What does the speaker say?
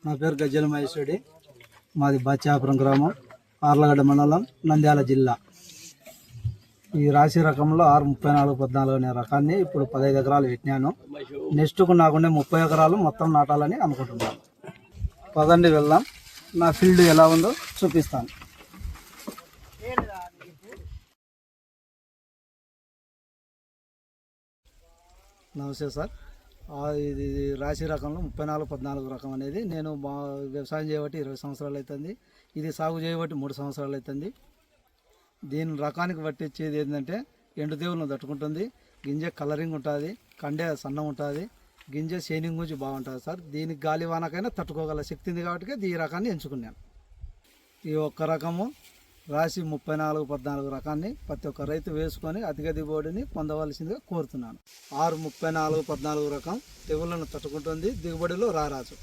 నా పేరు గజ్జల మహేశ్వరి. మాది బాచాపురం గ్రామం, ఆర్లగడ్డ మండలం, నంద్యాల జిల్లా. ఈ రాశి రకంలో 63414 అనే రకాన్ని ఇప్పుడు 15 ఎకరాలు పెట్టినాను. నెక్స్ట్కు నాకుండే 30 ఎకరాలు మొత్తం నాటాలని అనుకుంటున్నాను. పదండి వెళ్దాం, నా ఫీల్డ్ ఎలా ఉందో చూపిస్తాను. నమస్తే సార్. ఇది రాశి రకంలో 3414 రకం అనేది నేను వ్యవసాయం చేయబట్టి 20 సంవత్సరాలు అవుతుంది. ఇది సాగు చేయబట్టి 3 సంవత్సరాలు అవుతుంది. దీని రకానికి పట్టించేది ఏంటంటే ఎండు దేవులను తట్టుకుంటుంది, గింజ కలరింగ్ ఉంటుంది, కండే సన్నం ఉంటుంది, గింజ షైనింగ్ గురించి బాగుంటుంది సార్. దీనికి గాలి వానకైనా తట్టుకోగల శక్తి ఉంది కాబట్టి ఈ రకాన్ని ఎంచుకున్నాను. ఈ ఒక్క రకము రాశి 3414 రకాన్ని ప్రతి ఒక్క రైతు వేసుకొని అధిక దిగుబడిని పొందవలసిందిగా కోరుతున్నాను. 63414 రకం తెగుళ్లను తట్టుకుంటుంది, దిగుబడిలో రారాజు.